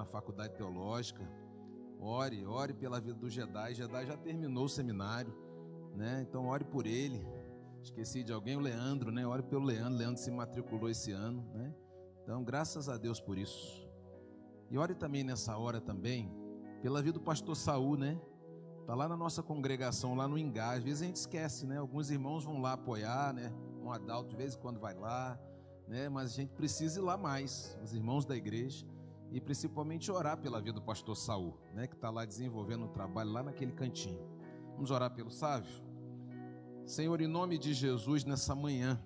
faculdade teológica. Ore pela vida do Jedai. Jedai já terminou o seminário, né? Então ore por ele. Esqueci de alguém, o Leandro, né? Ore pelo Leandro. Leandro se matriculou esse ano, né? Então, graças a Deus por isso. E ore também nessa hora também pela vida do pastor Saul, né? Está lá na nossa congregação, lá no Ingá. Às vezes a gente esquece, né? Alguns irmãos vão lá apoiar, né? Um Adalto de vez em quando vai lá, né? Mas a gente precisa ir lá mais, os irmãos da igreja, e principalmente orar pela vida do pastor Saul, né? Que está lá desenvolvendo o trabalho lá naquele cantinho. Vamos orar pelo Sávio? Senhor, em nome de Jesus, nessa manhã,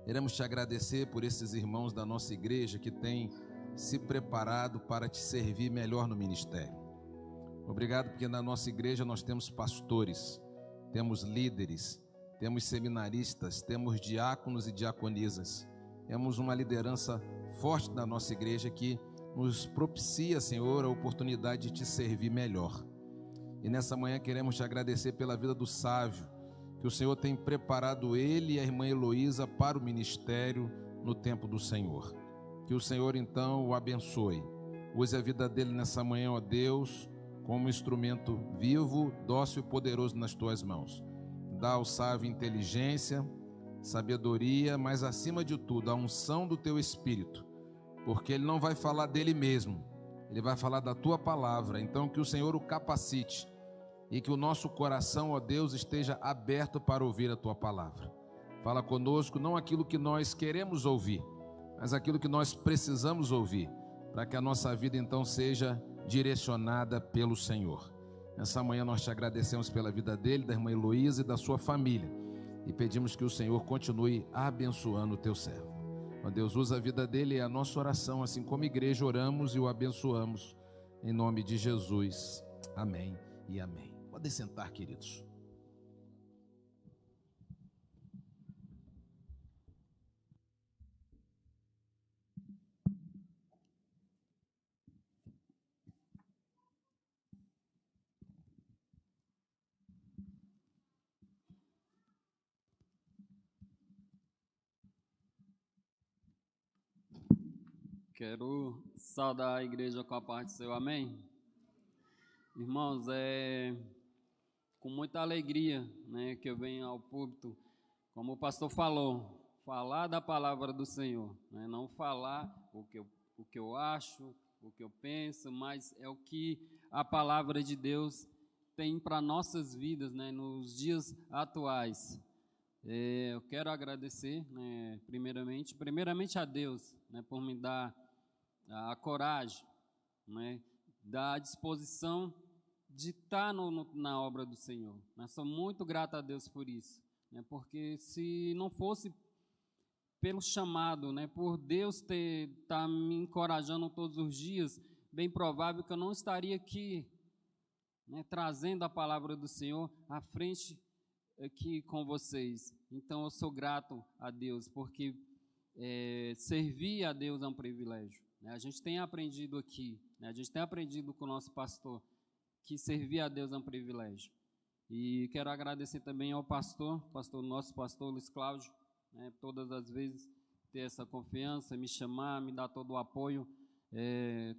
queremos te agradecer por esses irmãos da nossa igreja que têm se preparado para te servir melhor no ministério. Obrigado porque na nossa igreja nós temos pastores, temos líderes, temos seminaristas, temos diáconos e diaconisas. Temos uma liderança forte na nossa igreja que nos propicia, Senhor, a oportunidade de te servir melhor. E nessa manhã queremos te agradecer pela vida do Sávio, que o Senhor tem preparado ele e a irmã Heloísa para o ministério no tempo do Senhor. Que o Senhor então o abençoe. Use a vida dele nessa manhã, ó Deus, como instrumento vivo, dócil e poderoso nas tuas mãos. Dá ao Sávio inteligência, sabedoria, mas acima de tudo, a unção do teu Espírito, porque ele não vai falar dele mesmo, ele vai falar da tua palavra. Então que o Senhor o capacite e que o nosso coração, ó Deus, esteja aberto para ouvir a tua palavra. Fala conosco, não aquilo que nós queremos ouvir, mas aquilo que nós precisamos ouvir, para que a nossa vida então seja direcionada pelo Senhor. Nessa manhã nós te agradecemos pela vida dele, da irmã Heloísa e da sua família, e pedimos que o Senhor continue abençoando o teu servo. Ó Deus, usa a vida dele e a nossa oração, assim como igreja oramos e o abençoamos, em nome de Jesus. Amém e amém. Podem sentar, queridos. Quero saudar a igreja com a paz do Senhor, amém? Irmãos, com muita alegria, né, que eu venho ao púlpito, como o pastor falou, falar da palavra do Senhor, né, não falar o que eu acho, o que eu penso, mas é o que a palavra de Deus tem para nossas vidas, né, nos dias atuais. Eu quero agradecer, né, primeiramente a Deus, né, por me dar a coragem, né, da disposição de estar na obra do Senhor. Eu sou muito grato a Deus por isso, né, porque se não fosse pelo chamado, né, por Deus estar me encorajando todos os dias, bem provável que eu não estaria aqui, né, trazendo a palavra do Senhor à frente aqui com vocês. Então eu sou grato a Deus, porque servir a Deus é um privilégio, né? A gente tem aprendido aqui, né? A gente tem aprendido com o nosso pastor que servir a Deus é um privilégio. E quero agradecer também ao nosso pastor Luiz Cláudio, né? Todas as vezes ter essa confiança, me chamar, me dar todo o apoio,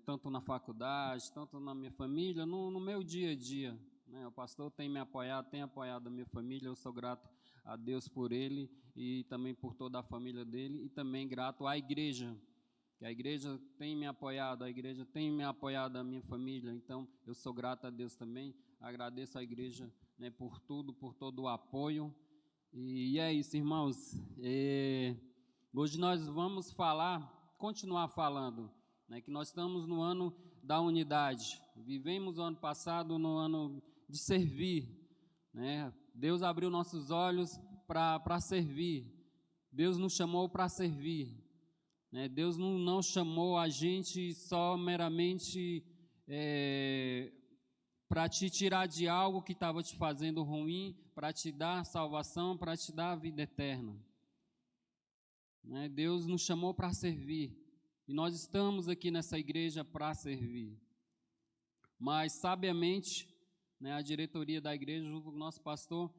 tanto na faculdade, tanto na minha família, no meu dia a dia, né? O pastor tem me apoiado, tem apoiado a minha família. Eu sou grato a Deus por ele e também por toda a família dele, e também grato à igreja, que a igreja tem me apoiado, a minha família. Então eu sou grato a Deus também, agradeço à igreja, né, por tudo, por todo o apoio. E é isso, irmãos. Hoje nós vamos continuar falando, né, que nós estamos no ano da unidade. Vivemos o ano passado no ano de servir, né? Deus abriu nossos olhos para servir. Deus nos chamou para servir, né? Deus não chamou a gente só meramente para te tirar de algo que estava te fazendo ruim, para te dar salvação, para te dar a vida eterna, né? Deus nos chamou para servir, e nós estamos aqui nessa igreja para servir. Mas sabiamente, né, a diretoria da igreja, junto com o nosso pastor,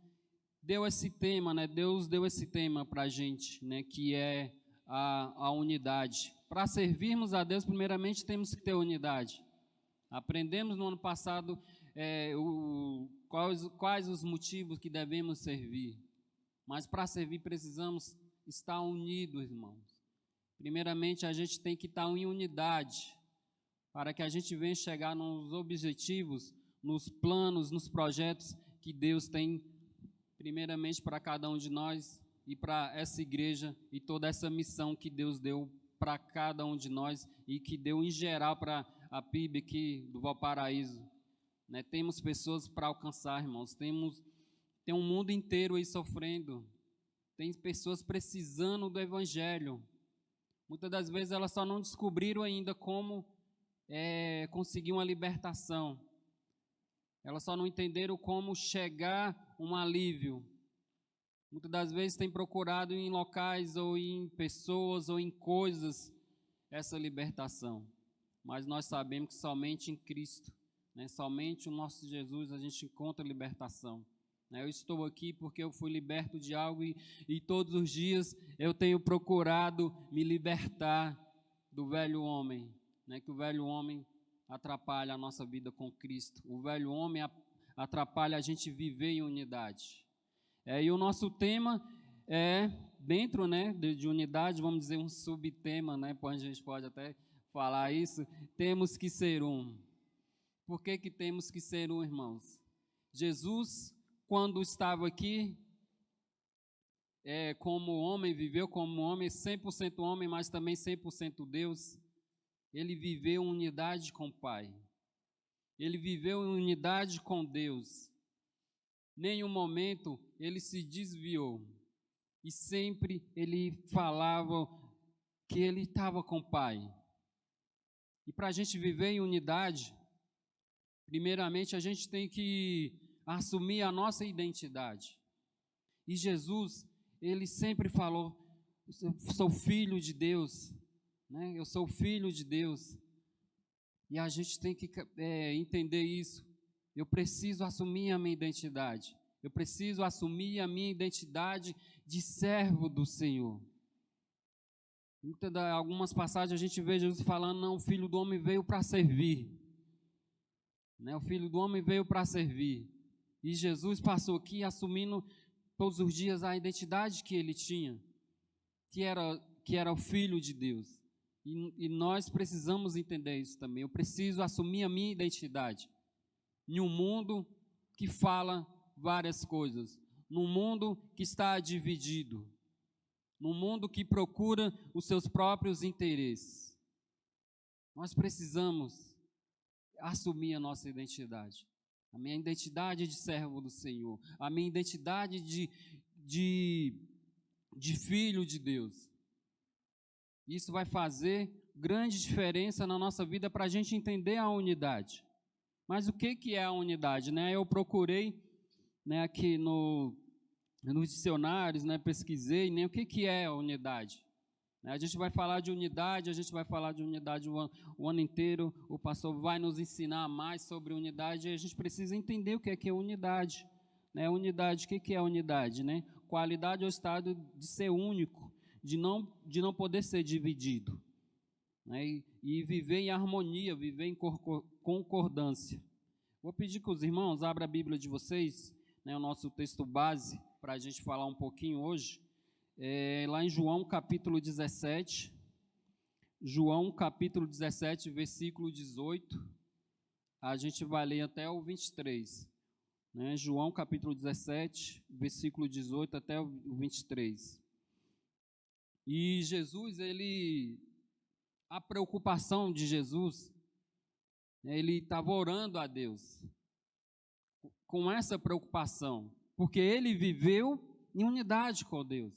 deu esse tema, né? Deus deu esse tema para a gente, né, que é a unidade, para servirmos a Deus, primeiramente temos que ter unidade. Aprendemos no ano passado quais os motivos que devemos servir. Mas para servir precisamos estar unidos, irmãos. Primeiramente, a gente tem que estar em unidade, para que a gente venha chegar nos objetivos, nos planos, nos projetos que Deus tem, primeiramente para cada um de nós e para essa igreja e toda essa missão que Deus deu para cada um de nós e que deu em geral para a PIB aqui do Valparaíso. Né? Temos pessoas para alcançar, irmãos, tem um mundo inteiro aí sofrendo, tem pessoas precisando do Evangelho. Muitas das vezes elas só não descobriram ainda como conseguir uma libertação. Elas só não entenderam como chegar um alívio. Muitas das vezes tem procurado em locais ou em pessoas ou em coisas essa libertação. Mas nós sabemos que somente em Cristo, né, somente o nosso Jesus a gente encontra libertação. Eu estou aqui porque eu fui liberto de algo e todos os dias eu tenho procurado me libertar do velho homem, né, que o velho homem atrapalha a nossa vida com Cristo. O velho homem atrapalha a gente viver em unidade. E o nosso tema é, dentro, né, de unidade, vamos dizer um subtema, né, a gente pode até falar isso, temos que ser um. Por que temos que ser um, irmãos? Jesus, quando estava aqui, como homem, viveu como homem, 100% homem, mas também 100% Deus, ele viveu em unidade com o Pai. Ele viveu em unidade com Deus. Nenhum momento ele se desviou. E sempre ele falava que ele estava com o Pai. E para a gente viver em unidade, primeiramente a gente tem que assumir a nossa identidade. E Jesus, ele sempre falou, eu sou filho de Deus, né? Eu sou filho de Deus. E a gente tem que entender isso. Eu preciso assumir a minha identidade. Eu preciso assumir a minha identidade de servo do Senhor. Em algumas passagens a gente vê Jesus falando, não, o Filho do Homem veio para servir. Né? O Filho do Homem veio para servir. E Jesus passou aqui assumindo todos os dias a identidade que ele tinha, que era o Filho de Deus. E nós precisamos entender isso também. Eu preciso assumir a minha identidade. Em um mundo que fala várias coisas, num mundo que está dividido, num mundo que procura os seus próprios interesses, nós precisamos assumir a nossa identidade, a minha identidade de servo do Senhor, a minha identidade de filho de Deus. Isso vai fazer grande diferença na nossa vida para a gente entender a unidade. Mas o que é a unidade? Né? Eu procurei, né, aqui nos dicionários, né, pesquisei, né, o que é a unidade. A gente vai falar de unidade, o ano inteiro. O pastor vai nos ensinar mais sobre unidade e a gente precisa entender o que é unidade. Né? Unidade, o que é unidade? Né? Qualidade é o estado de ser único, de não poder ser dividido. Né? E viver em harmonia, viver em concordância. Vou pedir que os irmãos abram a Bíblia de vocês, né, o nosso texto base, para a gente falar um pouquinho hoje, lá em João capítulo 17, versículo 18, a gente vai ler até o 23, né? João capítulo 17, versículo 18 até o 23. E Jesus, a preocupação de Jesus, ele estava orando a Deus com essa preocupação, porque ele viveu em unidade com Deus.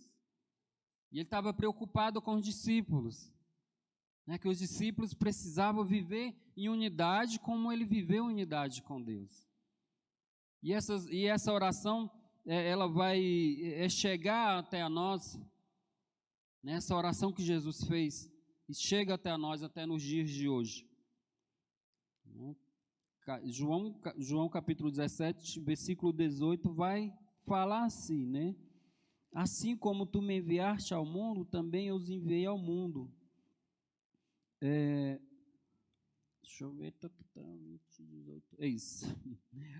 E ele estava preocupado com os discípulos, né, que os discípulos precisavam viver em unidade como ele viveu em unidade com Deus. E essa oração, ela vai chegar até a nós, né, essa oração que Jesus fez, e chega até a nós até nos dias de hoje. João capítulo 17, versículo 18, vai falar assim, né? Assim como tu me enviaste ao mundo, também eu os enviei ao mundo. Deixa eu ver. É isso.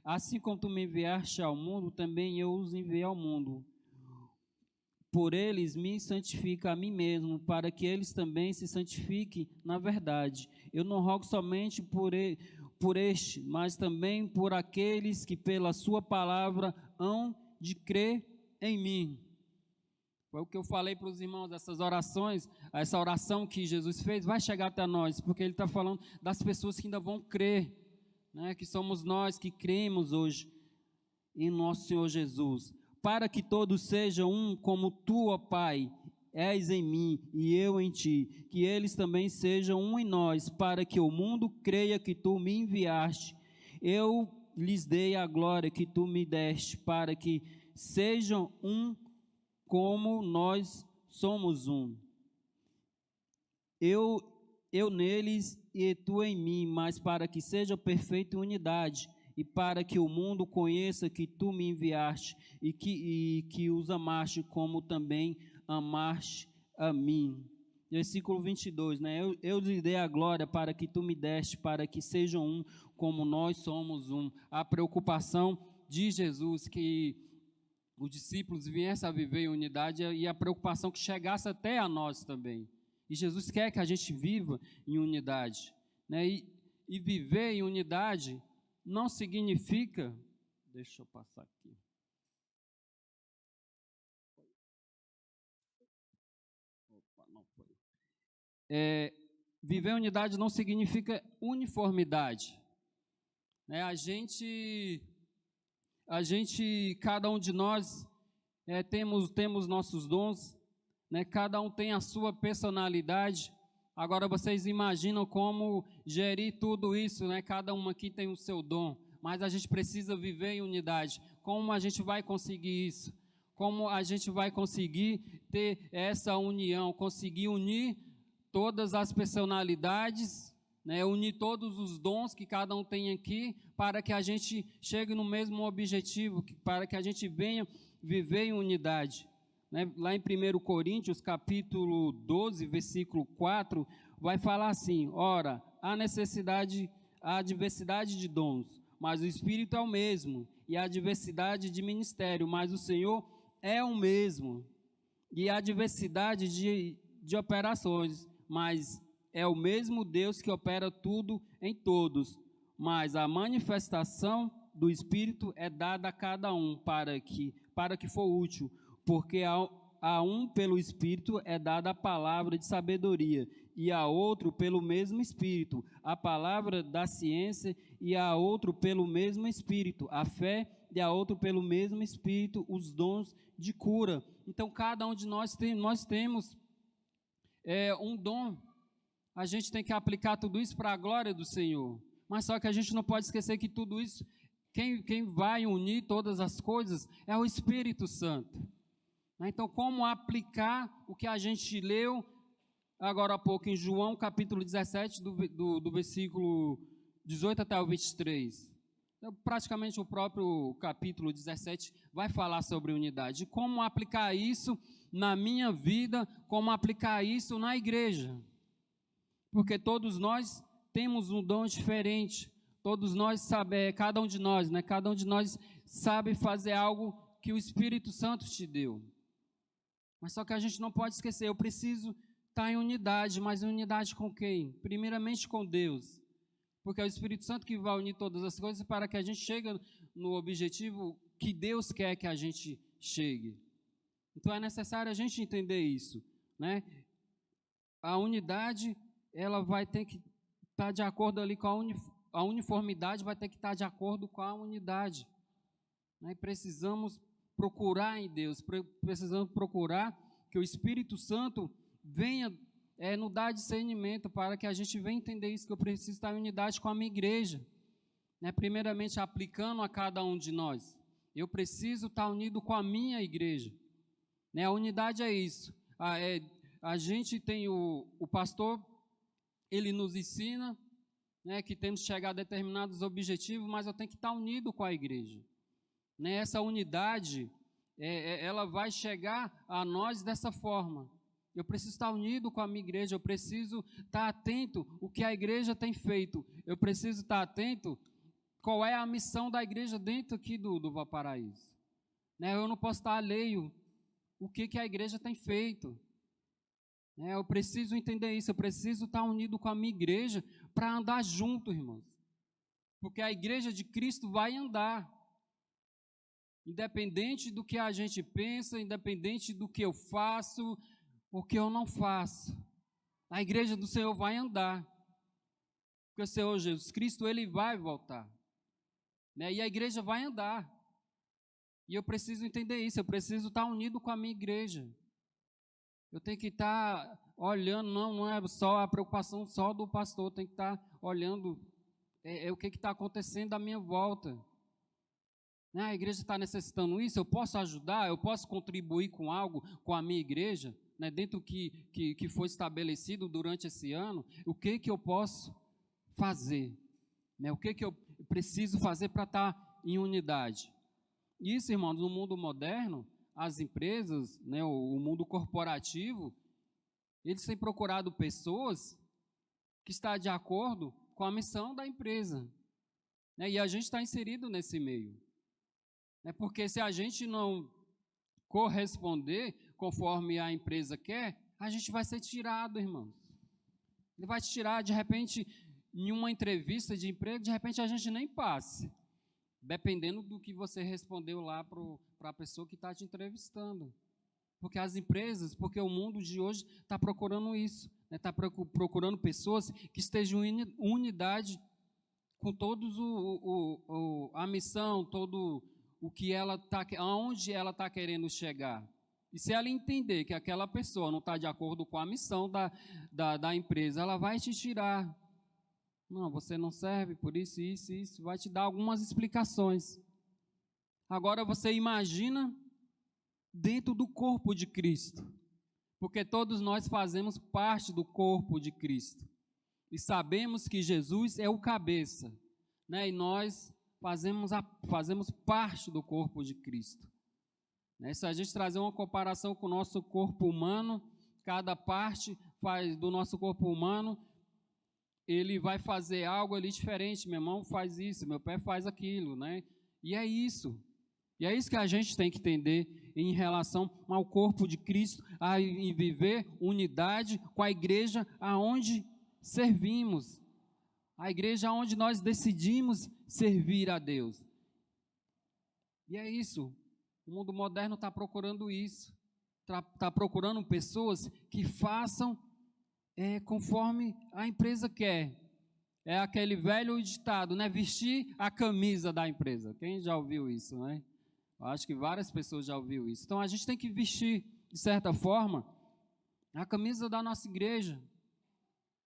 Assim como tu me enviaste ao mundo, também eu os enviei ao mundo. Por eles me santifico a mim mesmo, para que eles também se santifiquem na verdade. Eu não rogo somente por este, mas também por aqueles que pela sua palavra hão de crer em mim. Foi o que eu falei para os irmãos, essas orações, essa oração que Jesus fez vai chegar até nós, porque Ele está falando das pessoas que ainda vão crer, né, que somos nós que cremos hoje em nosso Senhor Jesus. Para que todos sejam um, como tu, ó Pai, és em mim e eu em ti, que eles também sejam um em nós, para que o mundo creia que tu me enviaste. Eu lhes dei a glória que tu me deste, para que sejam um como nós somos um. Eu neles e tu em mim, mas para que seja perfeita unidade, e para que o mundo conheça que tu me enviaste e que os amaste como também amaste a mim. Versículo 22, né? Eu lhe dei a glória para que tu me deste, para que sejam um como nós somos um. A preocupação de Jesus que os discípulos viessem a viver em unidade e a preocupação que chegasse até a nós também. E Jesus quer que a gente viva em unidade, né? E viver em unidade não significa, deixa eu passar aqui. Opa, não foi. Viver em unidade não significa uniformidade, né? A gente, cada um de nós temos nossos dons, né? Cada um tem a sua personalidade. Agora vocês imaginam como gerir tudo isso, né? Cada um aqui tem o seu dom, mas a gente precisa viver em unidade. Como a gente vai conseguir isso? Como a gente vai conseguir ter essa união, conseguir unir todas as personalidades, né? Unir todos os dons que cada um tem aqui, para que a gente chegue no mesmo objetivo, para que a gente venha viver em unidade. Lá em 1 Coríntios, capítulo 12, versículo 4, vai falar assim: ora, há diversidade de dons, mas o Espírito é o mesmo, e há diversidade de ministério, mas o Senhor é o mesmo, e há diversidade de operações, mas é o mesmo Deus que opera tudo em todos, mas a manifestação do Espírito é dada a cada um para que for útil, porque a um pelo Espírito é dada a palavra de sabedoria, e a outro pelo mesmo Espírito a palavra da ciência, e a outro pelo mesmo Espírito a fé, e a outro pelo mesmo Espírito os dons de cura. Então cada um de nós temos um dom. A gente tem que aplicar tudo isso para a glória do Senhor, mas só que a gente não pode esquecer que tudo isso, quem vai unir todas as coisas é o Espírito Santo. Então, como aplicar o que a gente leu agora há pouco em João, capítulo 17, do versículo 18 até o 23. Então, praticamente o próprio capítulo 17 vai falar sobre unidade. Como aplicar isso na minha vida, como aplicar isso na igreja. Porque todos nós temos um dom diferente. Todos nós sabemos, cada um de nós, né? Cada um de nós sabe fazer algo que o Espírito Santo te deu. Mas só que a gente não pode esquecer, eu preciso estar em unidade, mas em unidade com quem? Primeiramente com Deus, porque é o Espírito Santo que vai unir todas as coisas para que a gente chegue no objetivo que Deus quer que a gente chegue. Então é necessário a gente entender isso, né? A unidade, ela vai ter que estar de acordo ali com a uniformidade, vai ter que estar de acordo com a unidade, né? Precisamos procurar em Deus, precisamos procurar que o Espírito Santo venha nos dar discernimento para que a gente venha entender isso, que eu preciso estar em unidade com a minha igreja, né? Primeiramente aplicando a cada um de nós, eu preciso estar unido com a minha igreja, né? A unidade é isso, a gente tem o pastor, ele nos ensina, né, que temos que chegar a determinados objetivos, mas eu tenho que estar unido com a igreja. Essa unidade, ela vai chegar a nós dessa forma. Eu preciso estar unido com a minha igreja, eu preciso estar atento o que a igreja tem feito. Eu preciso estar atento qual é a missão da igreja dentro aqui do Valparaíso. Né? Eu não posso estar alheio o que a igreja tem feito. Né? Eu preciso entender isso, eu preciso estar unido com a minha igreja para andar junto, irmãos. Porque a igreja de Cristo vai andar. Independente do que a gente pensa, independente do que eu faço, o que eu não faço. A igreja do Senhor vai andar. Porque o Senhor Jesus Cristo, Ele vai voltar. Né? E a igreja vai andar. E eu preciso entender isso, eu preciso estar unido com a minha igreja. Eu tenho que estar olhando, não é só a preocupação só do pastor, tem que estar olhando o que está acontecendo à minha volta. Né? A igreja está necessitando isso, eu posso ajudar, eu posso contribuir com algo com a minha igreja, né? Dentro do que foi estabelecido durante esse ano, o que eu posso fazer? Né? O que eu preciso fazer para estar em unidade? Isso, irmãos, no mundo moderno, as empresas, né, o mundo corporativo, eles têm procurado pessoas que estão de acordo com a missão da empresa. Né, e a gente está inserido nesse meio. Né, porque se a gente não corresponder conforme a empresa quer, a gente vai ser tirado, irmãos. Ele vai te tirar, de repente, em uma entrevista de emprego, de repente a gente nem passe. Dependendo do que você respondeu lá para a pessoa que está te entrevistando. Porque as empresas, porque o mundo de hoje está procurando isso. Está procurando pessoas que estejam em unidade com todos a missão, todo o que ela está, aonde ela está querendo chegar. E se ela entender que aquela pessoa não está de acordo com a missão da empresa, ela vai te tirar. Não, você não serve por isso, isso, isso. Vai te dar algumas explicações. Agora você imagina dentro do corpo de Cristo. Porque todos nós fazemos parte do corpo de Cristo. E sabemos que Jesus é o cabeça. Né? E nós fazemos parte do corpo de Cristo. Né? Se a gente trazer uma comparação com o nosso corpo humano, cada parte do nosso corpo humano, ele vai fazer algo ali diferente, minha mão faz isso, meu pé faz aquilo, né? E é isso que a gente tem que entender em relação ao corpo de Cristo, em viver unidade com a igreja aonde servimos, a igreja onde nós decidimos servir a Deus. E é isso, o mundo moderno está procurando isso, está procurando pessoas que façam conforme a empresa quer. É aquele velho ditado, né? Vestir a camisa da empresa. Quem já ouviu isso, né? Eu acho que várias pessoas já ouviram isso. Então, a gente tem que vestir, de certa forma, a camisa da nossa igreja.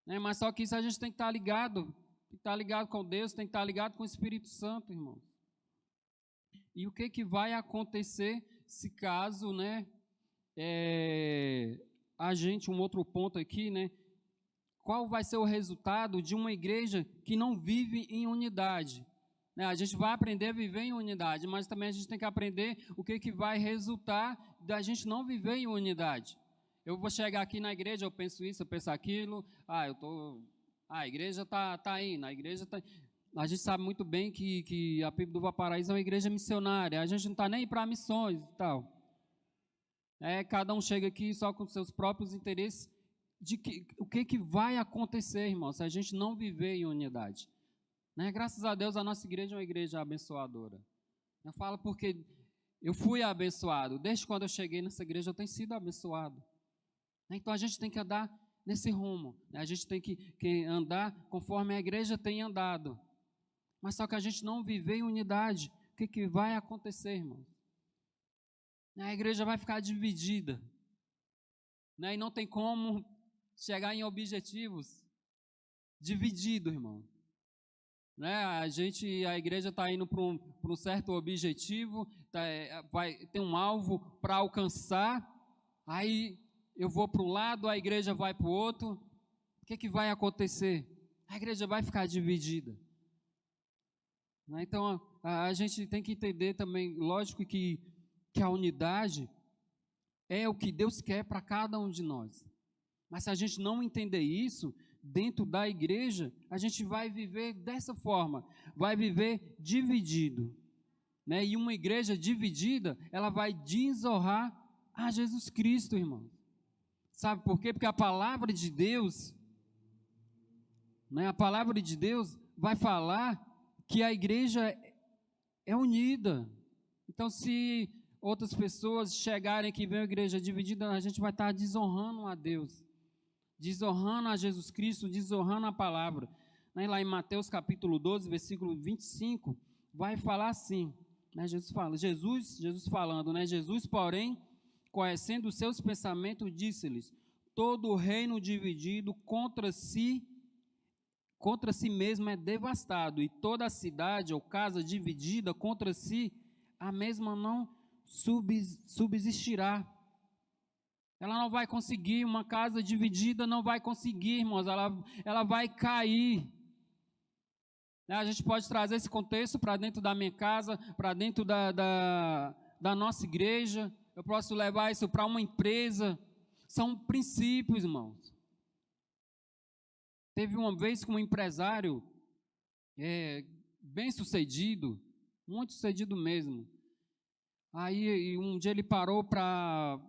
Né? Mas só que isso a gente tem que estar ligado. Tem que estar ligado com Deus, tem que estar ligado com o Espírito Santo, irmãos. E o que vai acontecer se caso, né? Um outro ponto aqui, né? Qual vai ser o resultado de uma igreja que não vive em unidade? Né? A gente vai aprender a viver em unidade, mas também a gente tem que aprender o que vai resultar da gente não viver em unidade. Eu vou chegar aqui na igreja, eu penso isso, eu penso aquilo, a igreja está indo, a igreja está... A gente sabe muito bem que a PIB do Valparaíso é uma igreja missionária, a gente não está nem para missões e tal. Cada um chega aqui só com seus próprios interesses. O que vai acontecer, irmão, se a gente não viver em unidade? Né? Graças a Deus, a nossa igreja é uma igreja abençoadora. Eu falo porque eu fui abençoado. Desde quando eu cheguei nessa igreja, eu tenho sido abençoado. Então, a gente tem que andar nesse rumo. Né? A gente tem que andar conforme a igreja tem andado. Mas só que a gente não viver em unidade, o que vai acontecer, irmão? A igreja vai ficar dividida. Né? E não tem como chegar em objetivos dividido, irmão. Né? A igreja está indo para um certo objetivo, vai ter um alvo para alcançar, aí eu vou para um lado, a igreja vai para o outro. O que vai acontecer? A igreja vai ficar dividida. Né? Então, a gente tem que entender também, lógico que a unidade é o que Deus quer para cada um de nós. Mas se a gente não entender isso, dentro da igreja, a gente vai viver dessa forma, vai viver dividido, né? E uma igreja dividida, ela vai desonrar a Jesus Cristo, irmão. Sabe por quê? Porque a palavra de Deus, né? A palavra de Deus vai falar que a igreja é unida. Então, se outras pessoas chegarem que vem a igreja dividida, a gente vai estar desonrando a Deus, desonrando a Jesus Cristo, desonrando a palavra. Lá em Mateus capítulo 12, versículo 25, vai falar assim, né? Jesus falando, né? Jesus, porém, conhecendo os seus pensamentos, disse-lhes: todo reino dividido contra si mesmo é devastado, e toda a cidade ou casa dividida contra si, a mesma não subsistirá. Ela não vai conseguir, uma casa dividida não vai conseguir, irmãos, ela vai cair. A gente pode trazer esse contexto para dentro da minha casa, para dentro da nossa igreja, eu posso levar isso para uma empresa. São princípios, irmãos. Teve uma vez que um empresário bem sucedido, muito sucedido mesmo, aí um dia ele parou para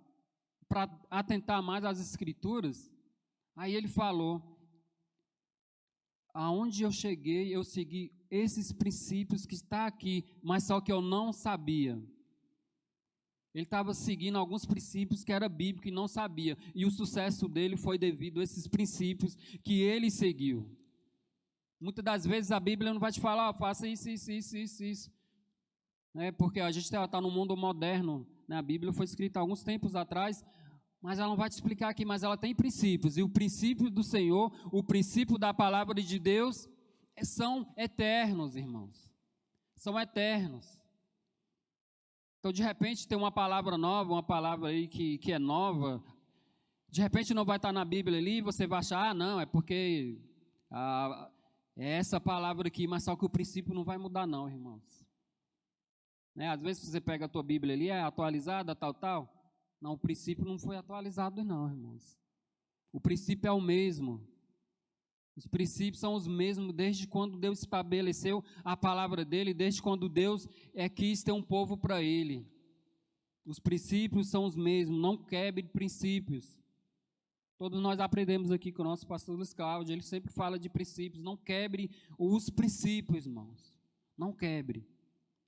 atentar mais às Escrituras. Aí ele falou: aonde eu cheguei, eu segui esses princípios que está aqui, mas só que eu não sabia. Ele estava seguindo alguns princípios que era bíblico e não sabia, e o sucesso dele foi devido a esses princípios que ele seguiu. Muitas das vezes a Bíblia não vai te falar: faça isso, porque a gente está no mundo moderno, né? A Bíblia foi escrita há alguns tempos atrás, mas ela não vai te explicar aqui, mas ela tem princípios, e o princípio do Senhor, o princípio da palavra de Deus, são eternos, irmãos, são eternos. Então, de repente, tem uma palavra nova, uma palavra aí que é nova, de repente não vai estar na Bíblia ali, e você vai achar: não, é porque é essa palavra aqui, mas só que o princípio não vai mudar não, irmãos. Né? Às vezes você pega a tua Bíblia ali, é atualizada, tal. Não, o princípio não foi atualizado não, irmãos. O princípio é o mesmo. Os princípios são os mesmos desde quando Deus estabeleceu a palavra dele, desde quando Deus quis ter um povo para ele. Os princípios são os mesmos, não quebre princípios. Todos nós aprendemos aqui com o nosso pastor Luiz Cláudio, ele sempre fala de princípios. Não quebre os princípios, irmãos. Não quebre,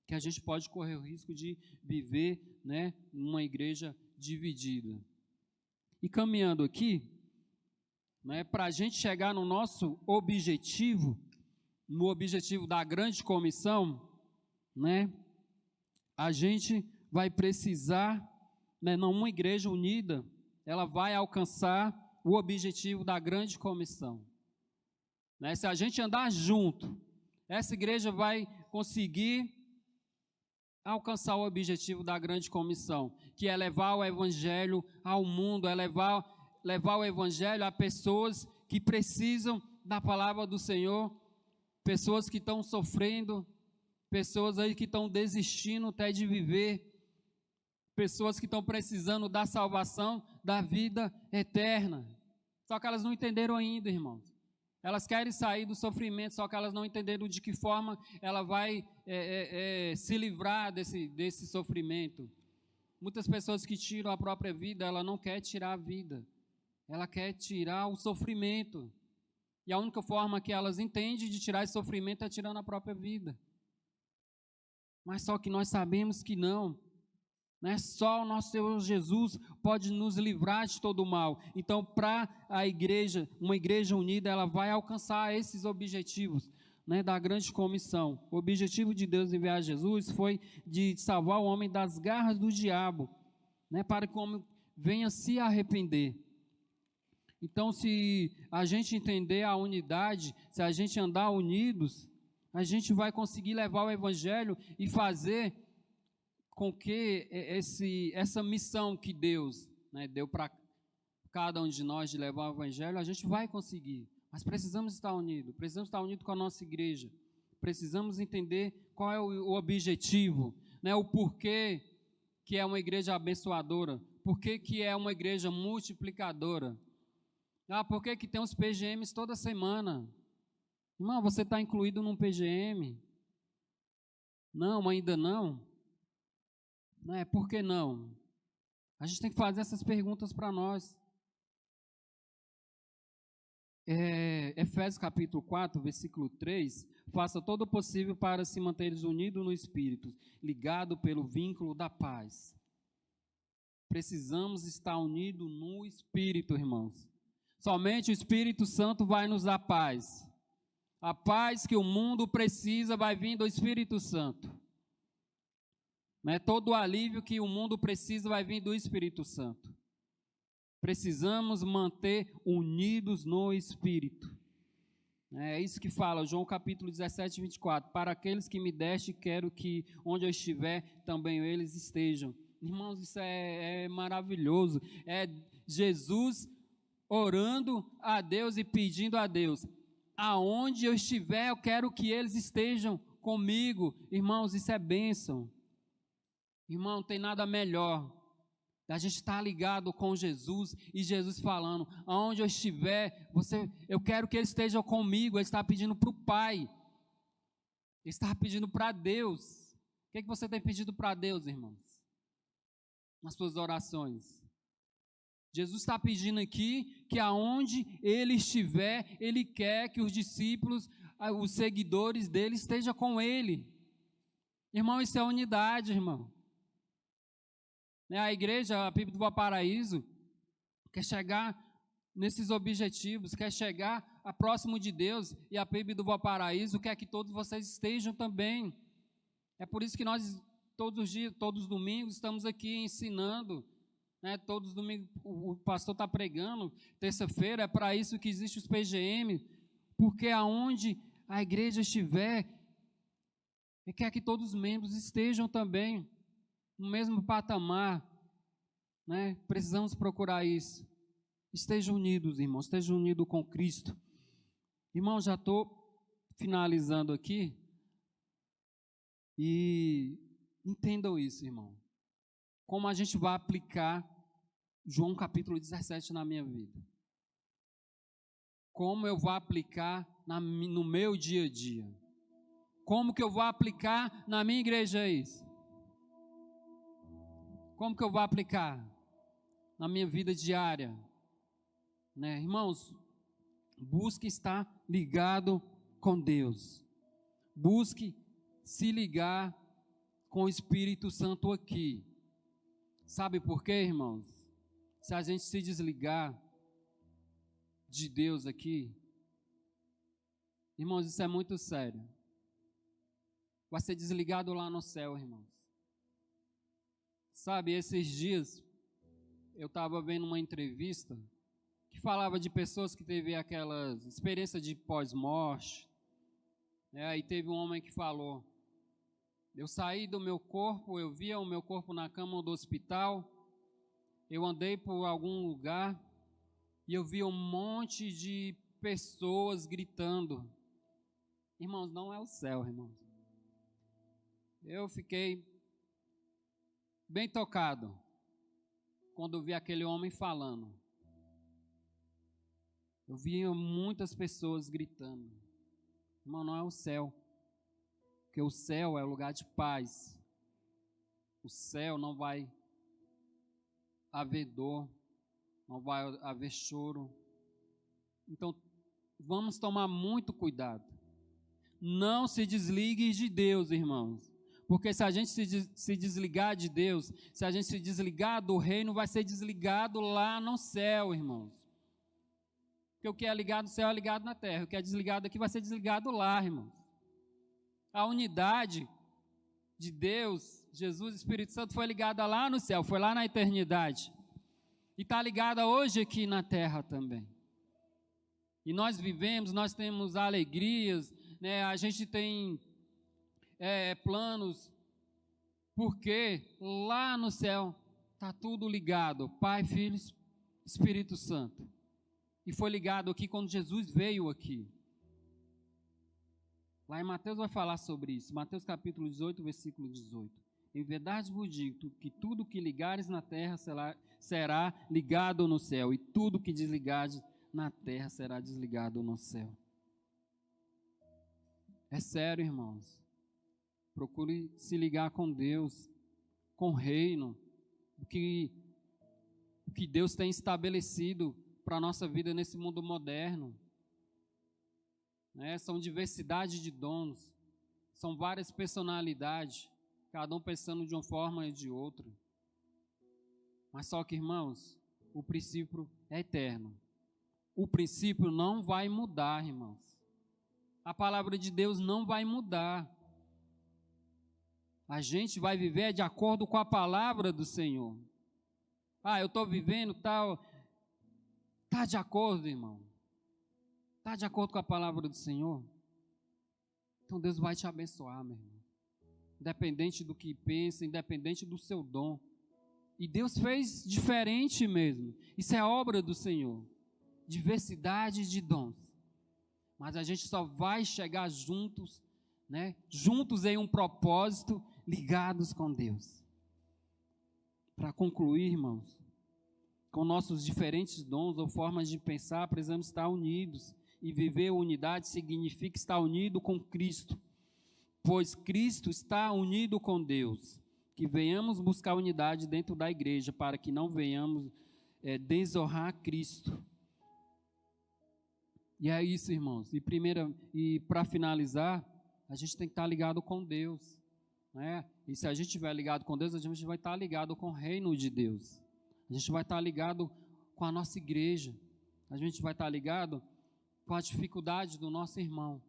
que a gente pode correr o risco de viver, né, numa igreja dividida. E caminhando aqui, né, para a gente chegar no nosso objetivo, no objetivo da grande comissão, né, a gente vai precisar, né, numa igreja unida, ela vai alcançar o objetivo da grande comissão. Né, se a gente andar junto, essa igreja vai conseguir alcançar o objetivo da grande comissão, que é levar o evangelho ao mundo, é levar o evangelho a pessoas que precisam da palavra do Senhor, pessoas que estão sofrendo, pessoas aí que estão desistindo até de viver, pessoas que estão precisando da salvação, da vida eterna. Só que elas não entenderam ainda, irmãos. Elas querem sair do sofrimento, só que elas não entenderam de que forma ela vai se livrar desse sofrimento. Muitas pessoas que tiram a própria vida, ela não quer tirar a vida. Ela quer tirar o sofrimento. E a única forma que elas entendem de tirar esse sofrimento é tirando a própria vida. Mas só que nós sabemos que não. Né? Só o nosso Senhor Jesus pode nos livrar de todo o mal. Então, para a igreja, uma igreja unida, ela vai alcançar esses objetivos, né, da grande comissão. O objetivo de Deus enviar Jesus foi de salvar o homem das garras do diabo, né, para que o homem venha se arrepender. Então, se a gente entender a unidade, se a gente andar unidos, a gente vai conseguir levar o evangelho e fazer com que essa missão que Deus, né, deu para cada um de nós de levar o evangelho, a gente vai conseguir. Mas precisamos estar unidos com a nossa igreja. Precisamos entender qual é o objetivo, né, o porquê que é uma igreja abençoadora. por que é uma igreja multiplicadora? Por que tem os PGMs toda semana? Irmão, você está incluído num PGM? Não, ainda não. Por que não? A gente tem que fazer essas perguntas para nós. Efésios capítulo 4, versículo 3, faça todo o possível para se manteres unidos no Espírito, ligado pelo vínculo da paz. Precisamos estar unidos no Espírito, irmãos. Somente o Espírito Santo vai nos dar paz. A paz que o mundo precisa vai vir do Espírito Santo. Todo o alívio que o mundo precisa vai vir do Espírito Santo. Precisamos manter unidos no Espírito. É isso que fala João capítulo 17, 24. Para aqueles que me deste, quero que onde eu estiver, também eles estejam. Irmãos, isso é maravilhoso. É Jesus orando a Deus e pedindo a Deus. Aonde eu estiver, eu quero que eles estejam comigo. Irmãos, isso é bênção. Irmão, não tem nada melhor a gente estar ligado com Jesus e Jesus falando, aonde eu estiver, eu quero que ele esteja comigo. Ele está pedindo para o Pai, ele está pedindo para Deus. O que você tem pedido para Deus, irmãos? Nas suas orações. Jesus está pedindo aqui que aonde ele estiver, ele quer que os discípulos, os seguidores dele estejam com ele. Irmão, isso é unidade, irmão. A igreja, a PIB do Valparaíso, quer chegar nesses objetivos, quer chegar a próximo de Deus, e a PIB do Valparaíso quer que todos vocês estejam também. É por isso que nós, todos os dias, todos os domingos, estamos aqui ensinando, todos os domingos o pastor está pregando, terça-feira, é para isso que existe os PGM, porque aonde a igreja estiver, ele quer que todos os membros estejam também no mesmo patamar, Precisamos procurar isso. Estejam unidos, irmãos, estejam unidos com Cristo. Irmão, já estou finalizando aqui, e entendam isso, irmão. Como a gente vai aplicar João capítulo 17 na minha vida? Como eu vou aplicar no meu dia a dia? Como que eu vou aplicar na minha igreja isso? Como que eu vou aplicar na minha vida diária? Irmãos, busque estar ligado com Deus. Busque se ligar com o Espírito Santo aqui. Sabe por quê, irmãos? Se a gente se desligar de Deus aqui, irmãos, isso é muito sério. Vai ser desligado lá no céu, irmãos. Sabe, esses dias eu estava vendo uma entrevista que falava de pessoas que teve aquela experiência de pós-morte. Aí teve um homem que falou, eu saí do meu corpo, eu via o meu corpo na cama do hospital, eu andei por algum lugar e eu vi um monte de pessoas gritando. Irmãos, não é o céu, irmãos. Eu fiquei bem tocado quando eu vi aquele homem falando. Eu vi muitas pessoas gritando. Irmão, não é o céu, porque o céu é o lugar de paz. O céu não vai haver dor, não vai haver choro. Então, vamos tomar muito cuidado. Não se desligue de Deus, irmãos. Porque se a gente se desligar de Deus, se a gente se desligar do reino, vai ser desligado lá no céu, irmãos. Porque o que é ligado no céu é ligado na terra. O que é desligado aqui vai ser desligado lá, irmãos. A unidade de Deus, Jesus e Espírito Santo foi ligada lá no céu, foi lá na eternidade. E está ligada hoje aqui na terra também. E nós vivemos, nós temos alegrias, a gente tem planos, porque lá no céu está tudo ligado, Pai, Filho, Espírito Santo. E foi ligado aqui quando Jesus veio aqui. Lá em Mateus vai falar sobre isso, Mateus capítulo 18, versículo 18. Em verdade vos digo que tudo que ligares na terra será ligado no céu, e tudo que desligares na terra será desligado no céu. É sério, irmãos. Procure se ligar com Deus, com o reino, o que Deus tem estabelecido para a nossa vida nesse mundo moderno. São diversidade de dons, são várias personalidades, cada um pensando de uma forma e de outra. Mas só que, irmãos, o princípio é eterno. O princípio não vai mudar, irmãos. A palavra de Deus não vai mudar. A gente vai viver de acordo com a palavra do Senhor. Eu estou vivendo tal. Está de acordo, irmão? Está de acordo com a palavra do Senhor? Então Deus vai te abençoar, meu irmão. Independente do que pensa, independente do seu dom. E Deus fez diferente mesmo. Isso é obra do Senhor. Diversidade de dons. Mas a gente só vai chegar juntos, juntos em um propósito, ligados com Deus. Para concluir, irmãos, com nossos diferentes dons ou formas de pensar, precisamos estar unidos. E viver unidade significa estar unido com Cristo, pois Cristo está unido com Deus. Que venhamos buscar unidade dentro da igreja, para que não venhamos desonrar Cristo. E é isso, irmãos. E para finalizar, a gente tem que estar ligado com Deus. E se a gente estiver ligado com Deus, a gente vai estar ligado com o reino de Deus. A gente vai estar ligado com a nossa igreja. A gente vai estar ligado com a dificuldade do nosso irmão.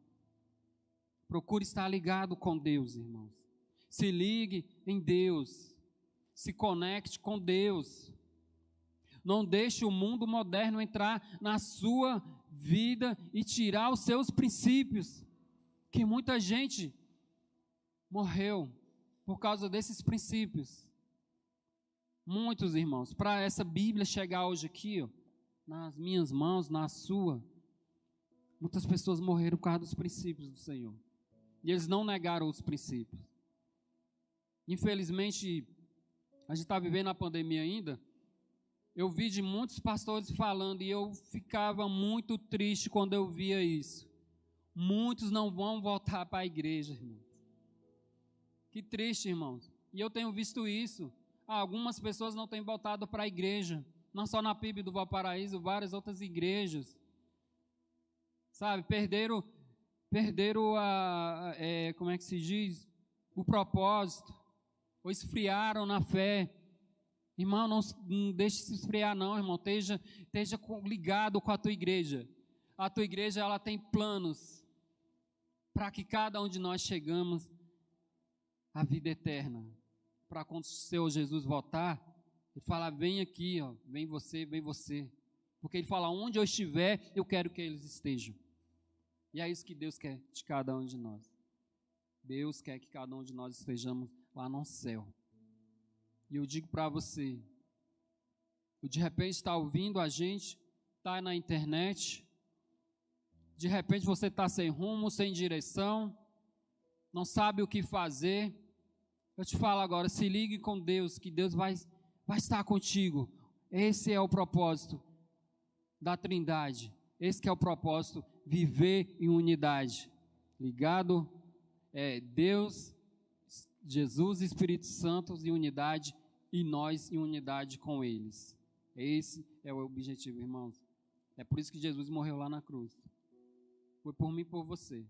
Procure estar ligado com Deus, irmãos. Se ligue em Deus. Se conecte com Deus. Não deixe o mundo moderno entrar na sua vida e tirar os seus princípios. Que muita gente morreu por causa desses princípios. Muitos, irmãos. Para essa Bíblia chegar hoje aqui, nas minhas mãos, na sua, muitas pessoas morreram por causa dos princípios do Senhor. E eles não negaram os princípios. Infelizmente, a gente está vivendo a pandemia ainda. Eu vi de muitos pastores falando e eu ficava muito triste quando eu via isso. Muitos não vão voltar para a igreja, irmãos. Que triste, irmãos. E eu tenho visto isso. Algumas pessoas não têm voltado para a igreja. Não só na PIB do Valparaíso, várias outras igrejas. Sabe, perderam como é que se diz? O propósito. Ou esfriaram na fé. Irmão, não deixe se esfriar não, irmão. Esteja ligado com a tua igreja. A tua igreja, ela tem planos para que cada um de nós chegamos à vida eterna. Para quando o Senhor Jesus voltar, Ele falar, vem aqui, vem você, vem você. Porque Ele fala, onde eu estiver, eu quero que eles estejam. E é isso que Deus quer de cada um de nós. Deus quer que cada um de nós estejamos lá no céu. E eu digo para você, de repente está ouvindo a gente, está na internet, de repente você está sem rumo, sem direção, não sabe o que fazer. Eu te falo agora, se ligue com Deus, que Deus vai estar contigo. Esse é o propósito da Trindade. Esse que é o propósito, viver em unidade. Ligado, Deus, Jesus e Espírito Santo em unidade e nós em unidade com eles. Esse é o objetivo, irmãos. É por isso que Jesus morreu lá na cruz. Foi por mim e por você.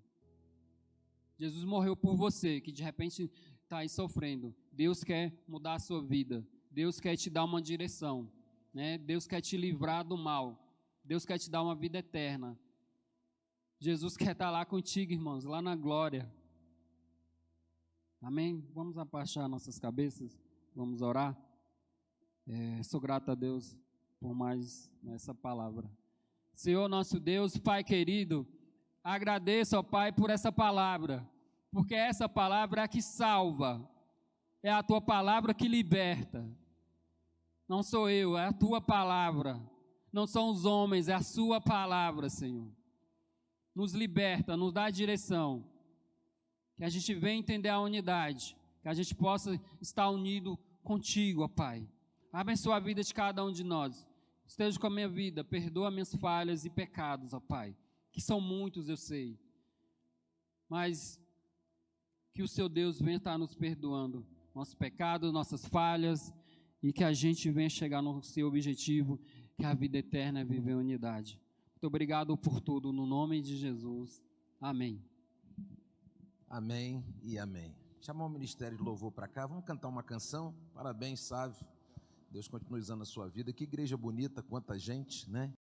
Jesus morreu por você, que de repente está aí sofrendo. Deus quer mudar a sua vida. Deus quer te dar uma direção. Deus quer te livrar do mal. Deus quer te dar uma vida eterna. Jesus quer estar lá contigo, irmãos, lá na glória. Amém? Vamos abaixar nossas cabeças, vamos orar. Sou grato a Deus por mais essa palavra. Senhor nosso Deus, Pai querido, agradeço ao Pai por essa palavra, porque essa palavra é a que salva, é a Tua palavra que liberta. Não sou eu, é a Tua palavra, não são os homens, é a Sua palavra, Senhor. Nos liberta, nos dá direção. Que a gente venha entender a unidade, que a gente possa estar unido contigo, ó Pai. Abençoa a vida de cada um de nós. Esteja com a minha vida, perdoa minhas falhas e pecados, ó Pai, que são muitos, eu sei. Mas que o seu Deus venha estar nos perdoando nossos pecados, nossas falhas, e que a gente venha chegar no seu objetivo, que é a vida eterna é viver em unidade. Muito obrigado por tudo, no nome de Jesus. Amém. Amém e amém. Chamar o Ministério de Louvor para cá, vamos cantar uma canção. Parabéns, Sávio. Deus continue usando a sua vida. Que igreja bonita, quanta gente, né?